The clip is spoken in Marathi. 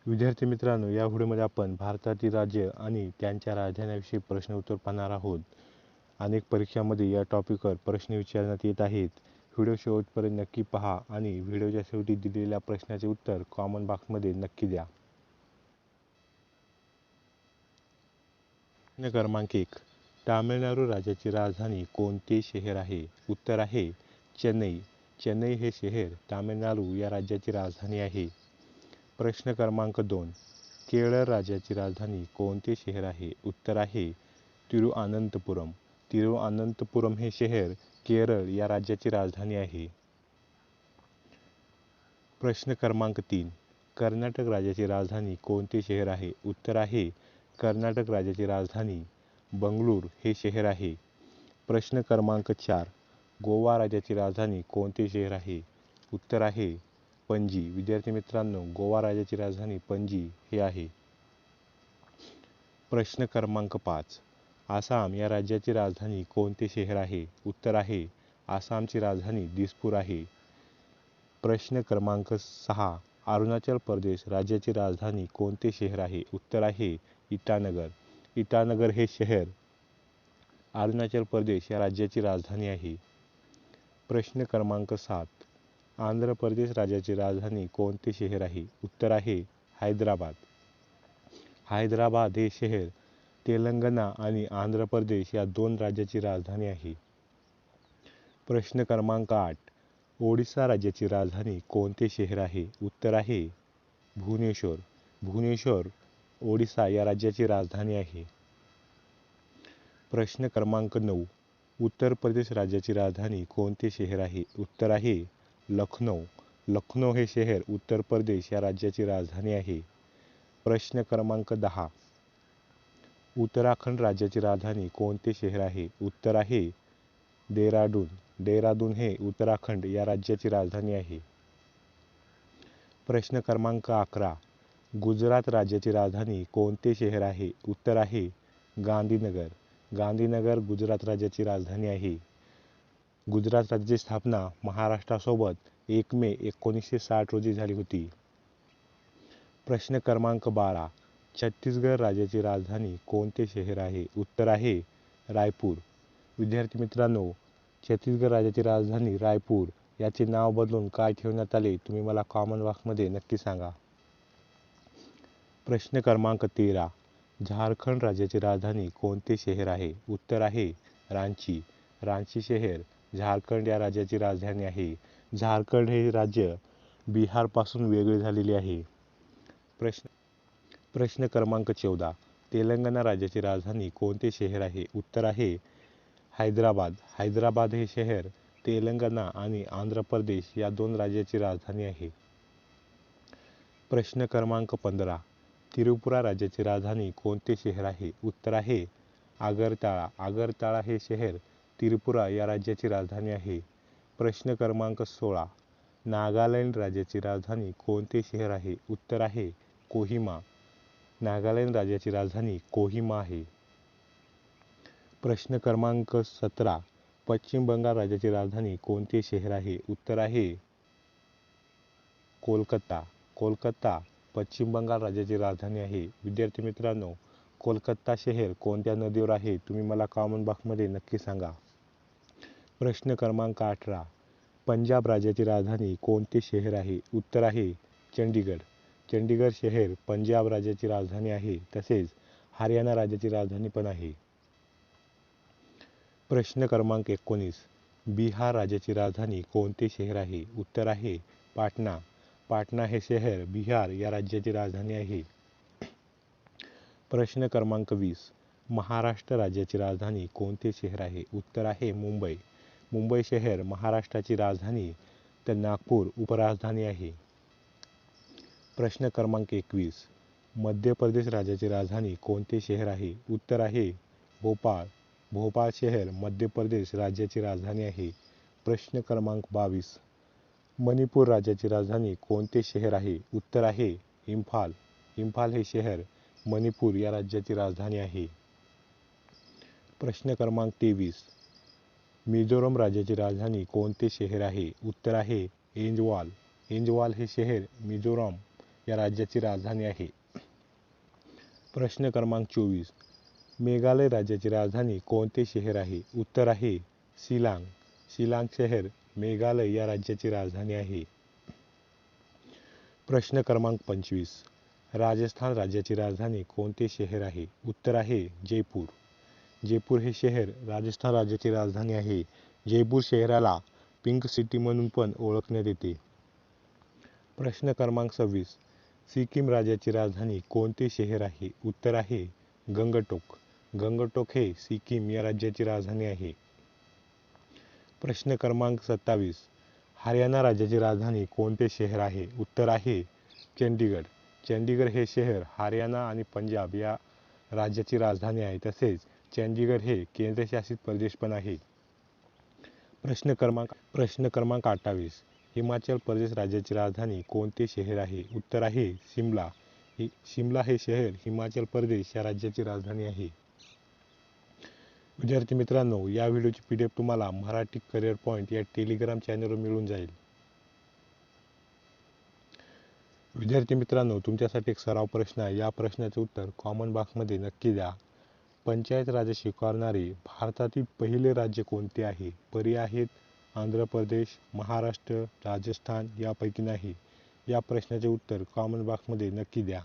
विद्यार्थी मित्रांनो, या व्हिडिओमध्ये आपण भारतातील राज्य आणि त्यांच्या राजधान्यांविषयी प्रश्न उत्तर पाहणार आहोत. अनेक परीक्षांमध्ये या टॉपिकवर प्रश्न विचारण्यात येत आहेत. व्हिडिओ शेवटपर्यंत नक्की पहा आणि व्हिडिओच्या शेवटी दिलेल्या प्रश्नाचे उत्तर कॉमेंट बॉक्समध्ये नक्की द्या. प्रश्न क्रमांक 1. तामिळनाडू राज्याची राजधानी कोणते शहर आहे? उत्तर आहे चेन्नई. चेन्नई हे शहर तामिळनाडू या राज्याची राजधानी आहे. प्रश्न क्रमांक 2. केरळ राज्याची राजधानी कोणते शहर आहे? उत्तर आहे तिरुअनंतपुरम. तिरुअनंतपुरम हे शहर केरळ या राज्याची राजधानी आहे. प्रश्न क्रमांक 3. कर्नाटक राज्याची राजधानी कोणते शहर आहे? उत्तर आहे कर्नाटक राज्याची राजधानी बंगळूर हे शहर आहे. प्रश्न क्रमांक 4. गोवा राज्याची राजधानी कोणते शहर आहे? उत्तर आहे पणजी. विद्यार्थी मित्रांनो, गोवा राज्याची राजधानी पणजी हे आहे. प्रश्न क्रमांक 5. आसाम या राज्याची राजधानी कोणते शहर आहे? उत्तर आहे आसामची राजधानी दिसपूर आहे. प्रश्न क्रमांक 6. अरुणाचल प्रदेश राज्याची राजधानी कोणते शहर आहे? उत्तर आहे इटानगर. इटानगर हे शहर अरुणाचल प्रदेश या राज्याची राजधानी आहे. प्रश्न क्रमांक 7. आंध्र प्रदेश राज्याची राजधानी कोणते शहर आहे? उत्तर आहे हैदराबाद. हैदराबाद हे शहर तेलंगणा आणि आंध्र प्रदेश या दोन राज्याची राजधानी आहे. प्रश्न क्रमांक 8. ओडिशा राज्याची राजधानी कोणते शहर आहे? उत्तर आहे भुवनेश्वर. भुवनेश्वर ओडिशा या राज्याची राजधानी आहे. प्रश्न क्रमांक 9. उत्तर प्रदेश राज्याची राजधानी कोणते शहर आहे? उत्तर आहे लखनौ. लखनौ हे शहर उत्तर प्रदेश या राज्याची राजधानी आहे. प्रश्न क्रमांक 10. उत्तराखंड राज्याची राजधानी कोणते शहर आहे? उत्तर आहे डेहराडून. डेहराडून हे उत्तराखंड या राज्याची राजधानी आहे. प्रश्न क्रमांक 11. गुजरात राज्याची राजधानी कोणते शहर आहे? उत्तर आहे गांधीनगर. गांधीनगर गुजरात राज्याची राजधानी आहे. गुजरात राज्याची स्थापना महाराष्ट्रासोबत 1 मे 1960 रोजी झाली होती. प्रश्न क्रमांक 12. छत्तीसगड राज्याची राजधानी कोणते शहर आहे? उत्तर आहे रायपूर. विद्यार्थी मित्रांनो, छत्तीसगड राज्याची राजधानी रायपूर याचे नाव बदलून काय ठेवण्यात आले, तुम्ही मला कॉमेंट बॉक्समध्ये नक्की सांगा. प्रश्न क्रमांक 13. झारखंड राज्याची राजधानी कोणते शहर आहे? उत्तर आहे रांची. रांची शहर झारखंड या राज्याची राजधानी आहे. झारखंड हे राज्य बिहारपासून वेगळे झालेले आहे. प्रश्न क्रमांक 14. तेलंगणा राज्याची राजधानी कोणते शहर आहे? उत्तर आहे हैदराबाद. हैदराबाद हे शहर तेलंगणा आणि आंध्र प्रदेश या दोन राज्याची राजधानी आहे. प्रश्न क्रमांक 15. त्रिपुरा राज्याची राजधानी कोणते शहर आहे? उत्तर आहे आगरताळा. आगरताळा हे शहर त्रिपुरा या राज्याची राजधानी आहे. प्रश्न क्रमांक 16. नागालँड राज्याची राजधानी कोणते शहर आहे? उत्तर आहे कोहिमा. नागालँड राज्याची राजधानी कोहिमा आहे. प्रश्न क्रमांक 17. पश्चिम बंगाल राज्याची राजधानी कोणते शहर आहे? उत्तर आहे कोलकाता. कोलकाता पश्चिम बंगाल राज्याची राजधानी आहे. विद्यार्थी मित्रांनो, कोलकाता शहर कोणत्या नदीवर आहे, तुम्ही मला कॉमेंट बॉक्समध्ये नक्की सांगा. प्रश्न क्रमांक 18. पंजाब राज्याची राजधानी कोणते शहर आहे? उत्तर आहे चंडीगड. चंडीगड शहर पंजाब राज्याची राजधानी आहे. तसेच हरियाणा राज्याची राजधानी पण आहे. प्रश्न क्रमांक 19. बिहार राज्याची राजधानी कोणते शहर आहे? उत्तर आहे पाटणा. पाटणा हे शहर बिहार या राज्याची राजधानी आहे. प्रश्न क्रमांक 20. महाराष्ट्र राज्याची राजधानी कोणते शहर आहे? उत्तर आहे मुंबई. मुंबई शहर महाराष्ट्राची राजधानी तर नागपूर उपराजधानी आहे. प्रश्न क्रमांक 21. मध्य प्रदेश राज्याची राजधानी कोणते शहर आहे? उत्तर आहे भोपाळ. भोपाळ शहर मध्य प्रदेश राज्याची राजधानी आहे. प्रश्न क्रमांक 22. मणिपूर राज्याची राजधानी कोणते शहर आहे? उत्तर आहे इम्फाल. इम्फाल हे शहर मणिपूर या राज्याची राजधानी आहे. प्रश्न क्रमांक 23. मिझोरम राज्याची राजधानी कोणते शहर आहे? उत्तर आहे ऐझवाल. ऐझवाल हे शहर मिझोरम या राज्याची राजधानी आहे. प्रश्न क्रमांक 24. मेघालय राज्याची राजधानी कोणते शहर आहे? उत्तर आहे शिलांग. शिलांग शहर मेघालय या राज्याची राजधानी आहे. प्रश्न क्रमांक 25. राजस्थान राज्याची राजधानी कोणते शहर आहे? उत्तर आहे जयपूर. जयपूर हे शहर राजस्थान राज्याची राजधानी आहे. जयपूर शहराला पिंक सिटी म्हणून पण ओळखण्यात येते. प्रश्न क्रमांक 26. सिक्कीम राज्याची राजधानी कोणते शहर आहे? उत्तर आहे गंगटोक. गंगटोक हे सिक्कीम या राज्याची राजधानी आहे. प्रश्न क्रमांक 27. हरियाणा राज्याची राजधानी कोणते शहर आहे? उत्तर आहे चंदीगड. चंदीगड हे शहर हरियाणा आणि पंजाब या राज्याची राजधानी आहे. तसेच चंदीगड हे केंद्रशासित प्रदेश पण आहे. प्रश्न क्रमांक 28. हिमाचल प्रदेश राज्याची राजधानी कोणते शहर आहे? उत्तर आहे शिमला. शिमला हे शहर हिमाचल प्रदेश या राज्याची राजधानी आहे. विद्यार्थी मित्रांनो, या व्हिडिओची PDF तुम्हाला मराठी करिअर पॉईंट या टेलिग्राम चॅनलवर मिळून जाईल. विद्यार्थी मित्रांनो, तुमच्यासाठी एक सराव प्रश्न आहे. या प्रश्नाचे उत्तर कॉमेंट बॉक्समध्ये नक्की द्या. पंचायत राज स्वीकारणारे भारतातील पहिले राज्य कोणते आहे? पर्याय आहेत आंध्र प्रदेश, महाराष्ट्र, राजस्थान यापैकी नाही. या प्रश्नाचे उत्तर कॉमेंट बॉक्समध्ये नक्की द्या.